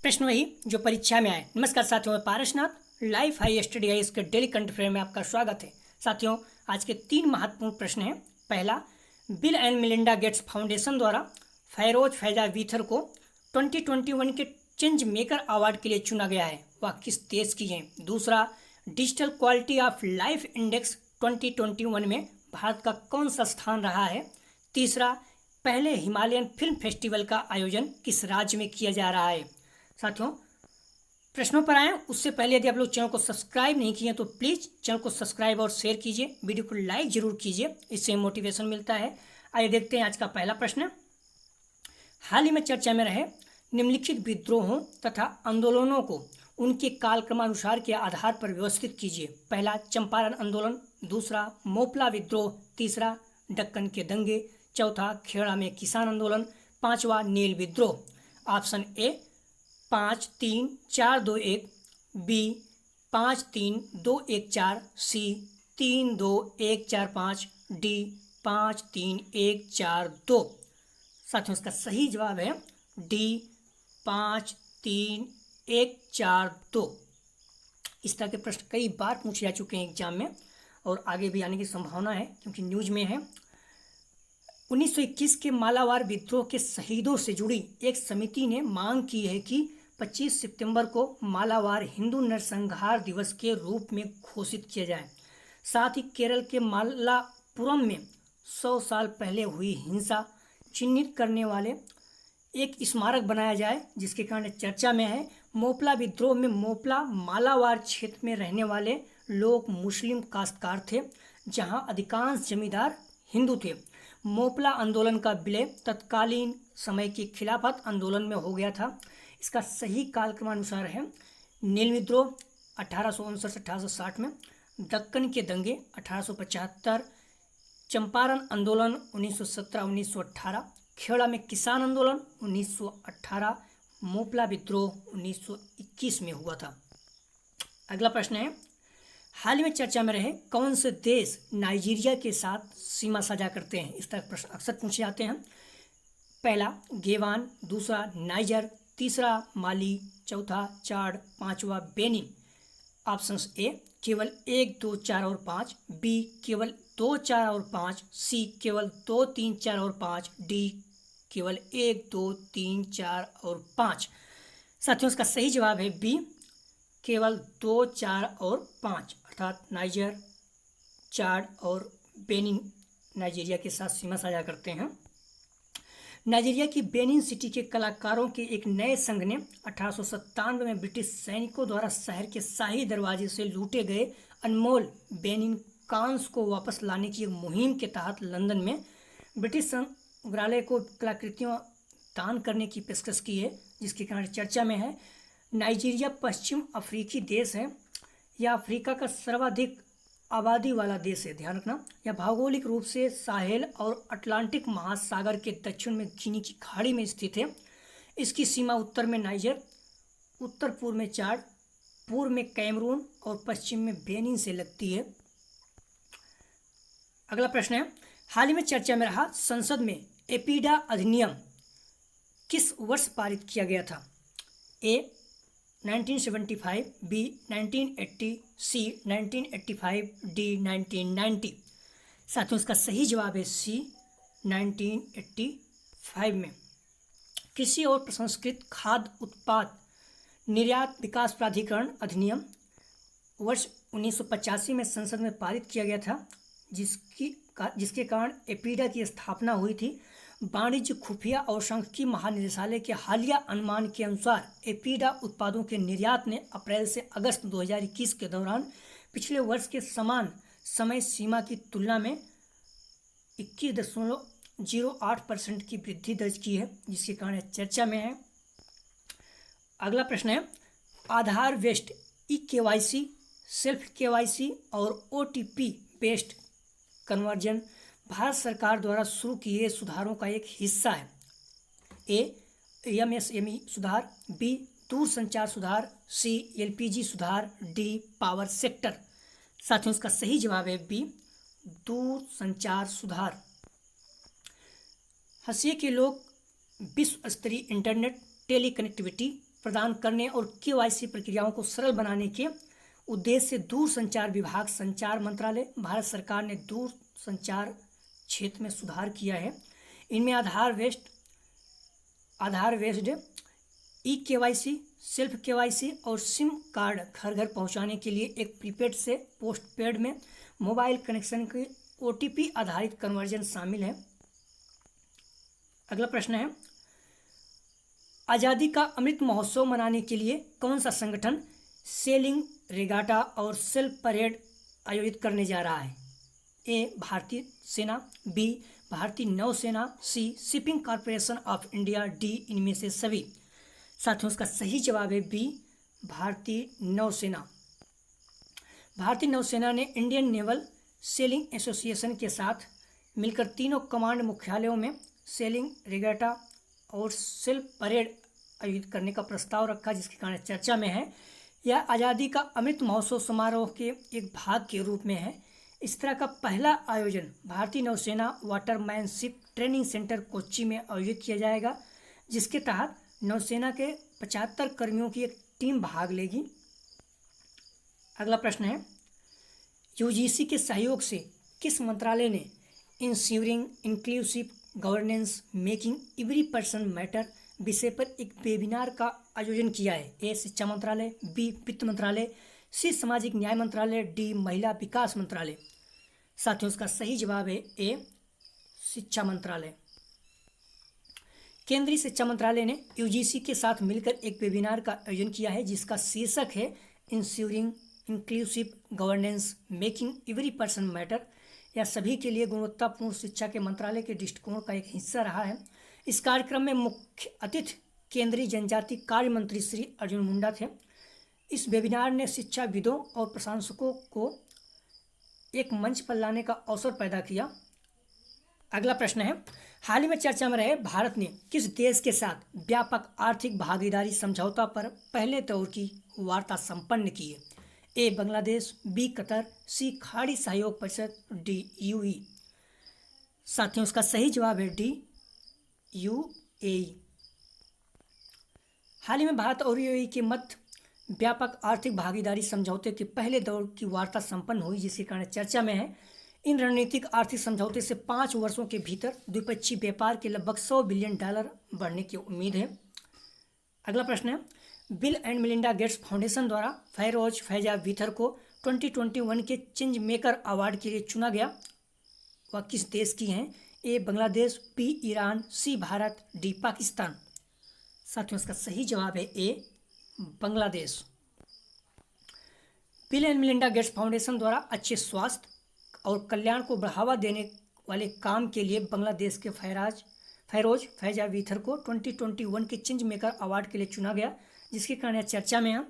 प्रश्न वही जो परीक्षा में आए। नमस्कार साथियों, मैं पारसनाथ लाइफ हाई स्टडी है इसके डेली करंट अफेयर में आपका स्वागत है। साथियों, आज के 3 महत्वपूर्ण प्रश्न हैं। पहला, bill and Melinda Gates foundation द्वारा फैरोज फैजा वीथर को 2021 के चेंज मेकर अवार्ड के लिए चुना गया है, वह किस देश की है। दूसरा, digital quality of life index 2021 में भारत का कौन सा स्थान रहा है। तीसरा, पहले हिमालयन फिल्म फेस्टिवल का आयोजन किस राज्य में किया जा रहा है। साथियों, प्रश्नों पर आए उससे पहले यदि आप लोग चैनल को सब्सक्राइब नहीं किए तो प्लीज़ चैनल को सब्सक्राइब और शेयर कीजिए, वीडियो को लाइक जरूर कीजिए, इससे मोटिवेशन मिलता है। आइए देखते हैं आज का पहला प्रश्न। हाल ही में चर्चा में रहे निम्नलिखित विद्रोहों तथा आंदोलनों को उनके कालक्रमानुसार के आधार पर व्यवस्थित कीजिए। पहला, चंपारण आंदोलन। दूसरा, मोपला विद्रोह। तीसरा, दक्कन के दंगे। चौथा, खेड़ा में किसान आंदोलन। पांचवा, नील विद्रोह। Option A 5-3-4-2-1, B 5-3-2-1-4, C 3-2-1-4-5, D 5-3-1-4-2। साथियों, इसका सही जवाब है डी 5-3-1-4-2। इस तरह के प्रश्न कई बार पूछे जा चुके हैं एग्जाम में और आगे भी आने की संभावना है क्योंकि न्यूज में है। 1921 के मालावार विद्रोह के शहीदों से जुड़ी एक समिति ने मांग की है कि 25 सितंबर को मालावार हिंदू नरसंहार दिवस के रूप में घोषित किया जाए। साथ ही केरल के मालापुरम में 100 साल पहले हुई हिंसा चिन्हित करने वाले एक स्मारक बनाया जाए, जिसके कारण चर्चा में है। मोपला विद्रोह में मोपला मालावार क्षेत्र में रहने वाले लोग मुस्लिम काश्तकार थे, जहां अधिकांश जमींदार हिंदू थे। मोपला आंदोलन का विलय तत्कालीन समय के खिलाफत आंदोलन में हो गया था। इसका सही कालक्रमानुसार है नील विद्रोह 1859-1860 में, दक्कन के दंगे 1875, चंपारण आंदोलन 1917-1918, खेड़ा में किसान आंदोलन 1918, मोपला विद्रोह 1921 में हुआ था। अगला प्रश्न है, हाल ही में चर्चा में रहे कौन से देश नाइजीरिया के साथ सीमा साझा करते हैं। इस तरह प्रश्न अक्सर पूछे जाते हैं। पहला, गेवान। दूसरा, नाइजर। तीसरा, माली। चौथा, चाड। पांचवा, बेनिन। ऑप्शंस ए केवल 1, 2, 4 और 5, बी केवल 2, 4 और 5, सी केवल 2, 3, 4 और 5, डी केवल 1, 2, 3, 4 और 5। साथियों, इसका सही जवाब है बी केवल 2, 4 और 5, अर्थात नाइजर, चाड और बेनिन नाइजीरिया के साथ सीमा साझा करते हैं। नाइजीरिया की बेनिन सिटी के कलाकारों के एक नए संघ ने 1897 में ब्रिटिश सैनिकों द्वारा शहर के शाही दरवाजे से लूटे गए अनमोल बेनिन कांस को वापस लाने की एक मुहिम के तहत लंदन में ब्रिटिश संग्रहालय को कलाकृतियों दान करने की पेशकश की है, जिसके कारण चर्चा में है। नाइजीरिया पश्चिम अफ्रीकी देश है। यह अफ्रीका का सर्वाधिक आबादी वाला देश है, ध्यान रखना। यह भौगोलिक रूप से साहेल और अटलांटिक महासागर के दक्षिण में गिनी की खाड़ी में स्थित है। इसकी सीमा उत्तर में नाइजर, उत्तर पूर्व में चाड, पूर्व में कैमरून और पश्चिम में बेनिन से लगती है। अगला प्रश्न है, हाल ही में चर्चा में रहा संसद में एपीडा अधिनियम किस वर्ष पारित किया गया था। ए 1975, बी 1980, सी 1985, डी 1990। साथियों, इसका सही जवाब है सी 1985 में। कृषि और प्रसंस्कृत खाद्य उत्पाद निर्यात विकास प्राधिकरण अधिनियम वर्ष 1985 में संसद में पारित किया गया था, जिसके कारण एपीडा की स्थापना हुई थी। वाणिज्य, खुफिया और सांख्यिकी महानिदेशालय के हालिया अनुमान के अनुसार एपीडा उत्पादों के निर्यात ने अप्रैल से अगस्त 2021 के दौरान पिछले वर्ष के समान समय सीमा की तुलना में 21.08% की वृद्धि दर्ज की है, जिसके कारण चर्चा में है। अगला प्रश्न है, आधार बेस्ड ई-केवाईसी, सेल्फ केवाईसी और ओटीपी बेस्ड कन्वर्जन भारत सरकार द्वारा शुरू किए सुधारों का एक हिस्सा है। ए एमएसएमई सुधार, बी दूरसंचार सुधार, सी एलपीजी सुधार, डी पावर सेक्टर। साथियों, इसका सही जवाब है बी दूरसंचार सुधार। हंसिए के लोग विश्व स्तरीय इंटरनेट टेली कनेक्टिविटी प्रदान करने और KYC प्रक्रियाओं को सरल बनाने के उद्देश्य से दूरसंचार विभाग, संचार मंत्रालय, भारत सरकार ने दूर संचार क्षेत्र में सुधार किया है। इनमें आधार बेस्ड eKYC, सेल्फ KYC और सिम कार्ड घर घर पहुंचाने के लिए एक प्रीपेड से पोस्टपेड में मोबाइल कनेक्शन की OTP आधारित कन्वर्जन शामिल है। अगला प्रश्न है, आज़ादी का अमृत महोत्सव मनाने के लिए कौन सा संगठन सेलिंग, रेगाटा और सेल्फ परेड आयोजित करने जा रहा है? ए भारतीय सेना, बी भारतीय नौसेना, C shipping corporation of India, D इनमें से सभी। साथियों इसका सही जवाब है बी भारतीय नौसेना। भारतीय नौसेना ने इंडियन नेवल सेलिंग एसोसिएशन के साथ मिलकर तीनों कमांड मुख्यालयों में सेलिंग, रेगाटा और सेल्फ परेड आयोजित करने का प्रस्ताव रखा, जिसके कारण चर्चा में है। यह आज़ादी का अमृत महोत्सव समारोह के एक भाग के रूप में है। इस तरह का पहला आयोजन भारतीय नौसेना वाटरमैनशिप ट्रेनिंग सेंटर कोच्चि में आयोजित किया जाएगा, जिसके तहत नौसेना के 75 कर्मियों की एक टीम भाग लेगी। अगला प्रश्न है, UGC के सहयोग से किस मंत्रालय ने ensuring inclusive governance making every person matter विषय पर एक वेबिनार का आयोजन किया है? ए शिक्षा मंत्रालय, बी वित्त मंत्रालय, सी सामाजिक न्याय मंत्रालय, डी महिला विकास मंत्रालय। साथियों इसका सही जवाब है ए शिक्षा मंत्रालय। केंद्रीय शिक्षा मंत्रालय ने UGC के साथ मिलकर एक वेबिनार का आयोजन किया है, जिसका शीर्षक है ensuring inclusive governance making every person matter. यह सभी के लिए गुणवत्तापूर्ण शिक्षा के मंत्रालय के दृष्टिकोण का एक हिस्सा रहा है। इस कार्यक्रम में मुख्य अतिथि केंद्रीय जनजातीय कार्य मंत्री श्री अर्जुन मुंडा थे। इस वेबिनार ने शिक्षाविदों और प्रशंसकों को एक मंच पर लाने का अवसर पैदा किया। अगला प्रश्न है, हाल ही में चर्चा में रहे भारत ने किस देश के साथ व्यापक आर्थिक भागीदारी समझौता पर पहले दौर की वार्ता संपन्न की है? ए बांग्लादेश, बी कतर, सी खाड़ी सहयोग परिषद, डी UAE। साथियों इसका सही जवाब है डी UAE। हाल ही में भारत और UAE के मध्य व्यापक आर्थिक भागीदारी समझौते के पहले दौर की वार्ता संपन्न हुई, जिसके कारण चर्चा में है। इन रणनीतिक आर्थिक समझौते से 5 वर्षों के भीतर द्विपक्षीय व्यापार के लगभग $100 बिलियन बढ़ने की उम्मीद है। अगला प्रश्न है, bill and Melinda Gates foundation द्वारा फैरोज फैजा वीथर को 2021 के चेंज मेकर अवार्ड के लिए चुना गया। वह किस देश की हैं? A Bangladesh, B Iran, C Bharat, D Pakistan. साथियों इसका सही जवाब है A Bangladesh. Bill and Melinda Gates foundation द्वारा अच्छे स्वास्थ्य और कल्याण को बढ़ावा देने वाले काम के लिए बांग्लादेश के फैरोज फैजा वीथर को 2021 के चेंज मेकर अवार्ड के लिए चुना गया, जिसके कारण चर्चा में है।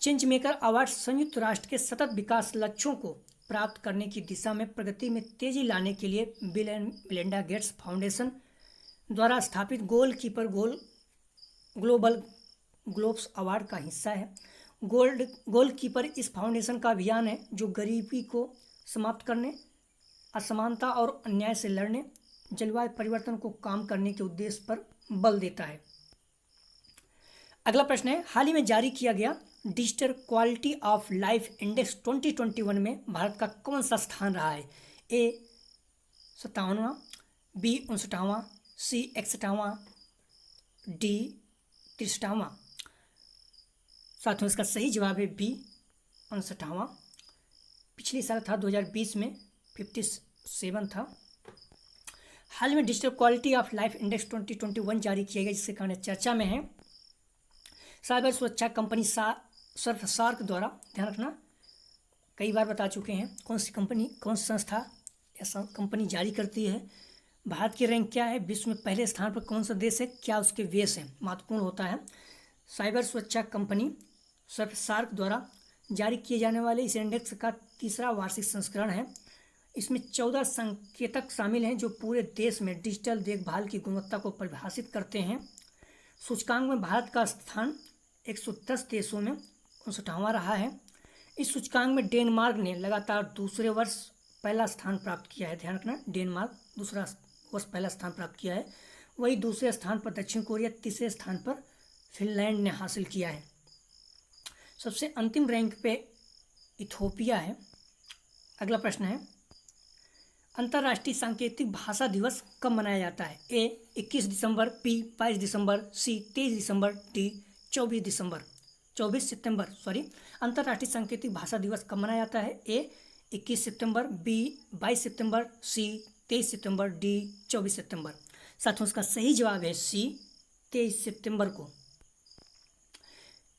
चेंज मेकर अवार्ड संयुक्त राष्ट्र के सतत विकास लक्ष्यों को प्राप्त करने की दिशा में प्रगति में तेजी लाने के लिए bill and Melinda Gates foundation द्वारा स्थापित ग्लोबल ग्लोब्स अवार्ड का हिस्सा है। गोलकीपर इस फाउंडेशन का अभियान है जो गरीबी को समाप्त करने, असमानता और अन्याय से लड़ने, जलवायु परिवर्तन को कम करने के उद्देश्य पर बल देता है। अगला प्रश्न है, हाल ही में जारी किया गया digital quality of life index 2021 में भारत का कौन सा स्थान रहा है? ए 57वां, बी 59वां, सी 61वां, डी 63वां। साथियों इसका सही जवाब है बी 59वां। पिछले साल था 2020 में 57 था। हाल में digital quality of life index 2021 जारी किया गया, जिसके कारण चर्चा में है। साइबर सुरक्षा कंपनी सार्क द्वारा, ध्यान रखना कई बार बता चुके हैं कौन सी कंपनी, कौन सी संस्था या कंपनी जारी करती है, भारत की रैंक क्या है, विश्व में पहले स्थान पर कौन सा देश है, क्या उसके व्यय है, महत्वपूर्ण होता है। साइबर सुरक्षा कंपनी सार्क द्वारा जारी किए जाने वाले इस इंडेक्स का तीसरा वार्षिक संस्करण है। इसमें 14 संकेतक शामिल हैं जो पूरे देश में डिजिटल देखभाल की गुणवत्ता को परिभाषित करते हैं। सूचकांक में भारत का स्थान 110 देशों में 59वां रहा है। इस सूचकांक में डेनमार्क ने लगातार दूसरे वर्ष पहला स्थान प्राप्त किया है। ध्यान रखना, डेनमार्क दूसरा वर्ष पहला स्थान प्राप्त किया है। वही दूसरे स्थान पर दक्षिण कोरिया, तीसरे स्थान पर फिनलैंड ने हासिल किया है। सबसे अंतिम रैंक पे इथोपिया है। अगला प्रश्न है, अंतर्राष्ट्रीय सांकेतिक भाषा दिवस कब मनाया जाता है? ए 21 दिसंबर, बी 22 दिसंबर, सी 23 दिसंबर, डी 24 सितंबर। अंतर्राष्ट्रीय सांकेतिक भाषा दिवस कब मनाया जाता है? ए 21 सितंबर, बी 22 सितंबर, सी 23 सितंबर, डी 24 सितंबर। साथियों इसका सही जवाब है सी 23 सितंबर को।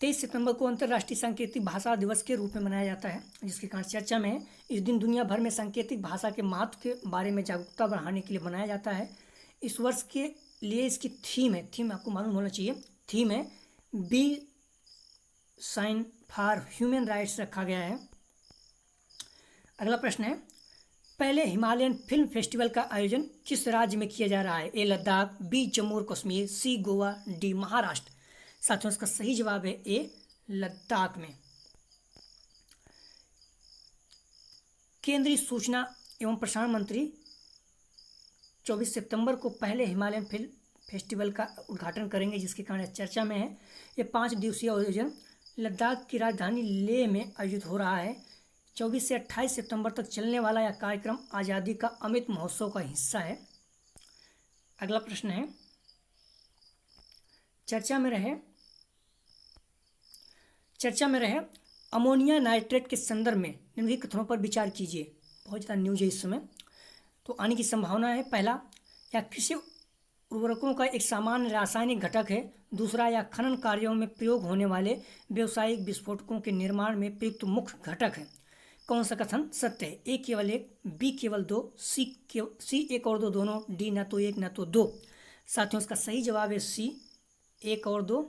23 सितंबर को अंतर्राष्ट्रीय सांकेतिक भाषा दिवस के रूप में मनाया जाता है, जिसके कारण चर्चा में है। इस दिन दुनिया भर में सांकेतिक भाषा के महत्व के बारे में जागरूकता बढ़ाने के लिए मनाया जाता है। इस वर्ष के लिए इसकी थीम आपको मालूम होना चाहिए, थीम है be sign for human rights रखा गया है। अगला प्रश्न है, पहले हिमालयन फिल्म फेस्टिवल का आयोजन किस राज्य में किया जा रहा है? ए लद्दाख, बी जम्मू और कश्मीर, सी गोवा, डी महाराष्ट्र। साथियों इसका सही जवाब है ए लद्दाख में। केंद्रीय सूचना एवं प्रसारण मंत्री 24 सितंबर को पहले हिमालयन फिल्म फेस्टिवल का उद्घाटन करेंगे, जिसके कारण चर्चा में है। ये 5 दिवसीय आयोजन लद्दाख की राजधानी लेह में आयोजित हो रहा है। 24 से 28 सितंबर तक चलने वाला यह कार्यक्रम आज़ादी का अमृत महोत्सव का हिस्सा है। अगला प्रश्न है, चर्चा में रहे अमोनिया नाइट्रेट के संदर्भ में निम्नलिखित कथनों पर विचार कीजिए। बहुत ज़्यादा न्यूज है इस समय, तो आने की संभावना है। पहला, या कृषि उर्वरकों का एक सामान्य रासायनिक घटक है। दूसरा, या खनन कार्यों में प्रयोग होने वाले व्यावसायिक विस्फोटकों के निर्माण में प्रयुक्त मुख्य घटक है। कौन सा कथन सत्य है? ए केवल 1, बी केवल 2, सी 1 और 2 दोनों, डी न तो 1 न तो 2। साथियों इसका सही जवाब है सी 1 और 2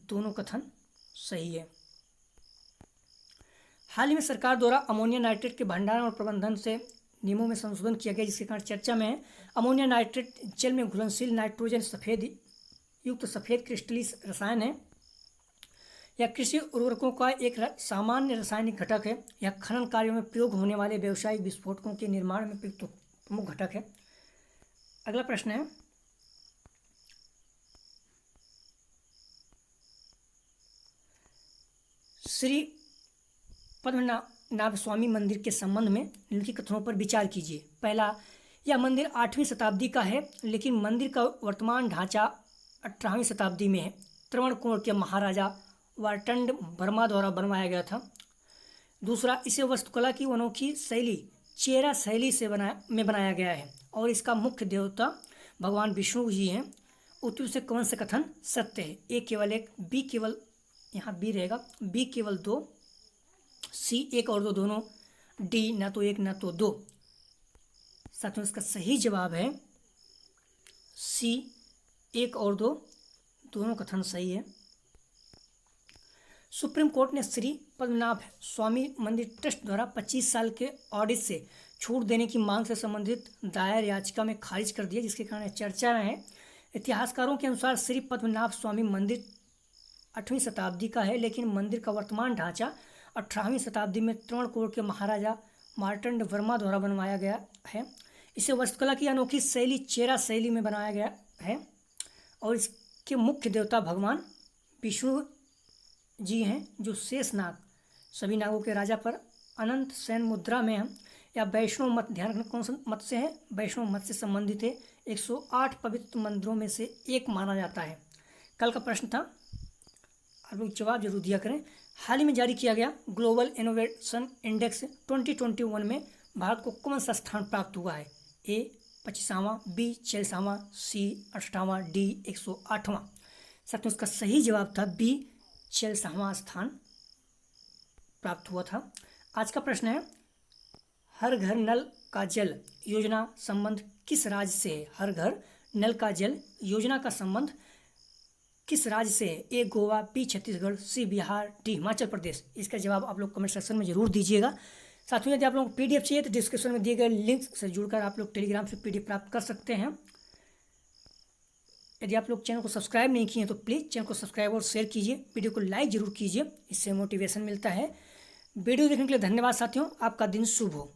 दोनों कथन सही है। हाल ही में सरकार द्वारा अमोनिया नाइट्रेट के भंडारण और प्रबंधन से नियमों में संशोधन किया गया, जिसके कारण चर्चा में है। अमोनिया नाइट्रेट जल में घुलनशील नाइट्रोजन युक्त सफेद क्रिस्टलीय रसायन है। यह कृषि उर्वरकों का एक सामान्य रासायनिक घटक है। यह खनन कार्यों में प्रयोग होने वाले व्यावसायिक विस्फोटकों के निर्माण में प्रयुक्त प्रमुख घटक है। अगला प्रश्न है, श्री पद्मनाभ स्वामी मंदिर के संबंध में निम्नलिखित कथनों पर विचार कीजिए। पहला, यह मंदिर 8वीं शताब्दी का है, लेकिन मंदिर का वर्तमान ढांचा 18वीं शताब्दी में है। त्रवणकोण के महाराजा वार्टंड वर्मा द्वारा बनवाया गया था। दूसरा, इसे वास्तुकला की अनोखी शैली चेरा शैली से बनाया गया है और इसका मुख्य देवता भगवान विष्णु जी हैं। उत्तर से कौन से कथन सत्य है? ए केवल 1, बी केवल, यहाँ बी रहेगा, बी केवल 2, सी 1 और 2 दोनों, डी न तो 1 न तो 2। साथियों इसका सही जवाब है सी 1 और 2 दोनों कथन सही है। सुप्रीम कोर्ट ने श्री पद्मनाभ स्वामी मंदिर ट्रस्ट द्वारा 25 साल के ऑडिट से छूट देने की मांग से संबंधित दायर याचिका में खारिज कर दिया, जिसके कारण चर्चा में है। इतिहासकारों के अनुसार श्री पद्मनाभ स्वामी मंदिर 8वीं शताब्दी का है, लेकिन मंदिर का वर्तमान ढांचा 18वीं शताब्दी में त्रवणकोण के महाराजा मार्तंड वर्मा द्वारा बनवाया गया है। इसे वास्तुकला की अनोखी शैली चेरा शैली में बनाया गया है और इसके मुख्य देवता भगवान विष्णु जी हैं, जो शेषनाग सभी नागों के राजा पर अनंत शयन मुद्रा में हैं। या वैष्णव मत, ध्यान रखना कौन सा मत से है, वैष्णव मत से संबंधित है। 108 पवित्र मंदिरों में से एक माना जाता है। कल का प्रश्न था, आप लोग जवाब जरूर दिया करें। हाल ही में जारी किया गया ग्लोबल इनोवेशन इंडेक्स 2021 में भारत को कौन सा स्थान प्राप्त हुआ है? ए 25वां, बी 46वां, सी 68वां, डी 108वां। साथियों इसका सही जवाब था बी 46वां स्थान प्राप्त हुआ था। आज का प्रश्न है, हर घर नल का जल योजना संबंध किस राज्य से है? हर घर नल का जल योजना का संबंध किस राज्य से है? ए गोवा, बी छत्तीसगढ़, सी बिहार, डी हिमाचल प्रदेश। इसका जवाब आप लोग कमेंट सेक्शन में जरूर दीजिएगा। साथियों यदि आप लोगों को पीडीएफ चाहिए तो डिस्क्रिप्शन में दिए गए लिंक से जुड़कर आप लोग टेलीग्राम से पीडीएफ प्राप्त कर सकते हैं। यदि आप लोग चैनल को सब्सक्राइब नहीं किए हैं तो प्लीज़ चैनल को सब्सक्राइब और शेयर कीजिए, वीडियो को लाइक जरूर कीजिए, इससे मोटिवेशन मिलता है। वीडियो देखने के लिए धन्यवाद साथियों, आपका दिन शुभ हो।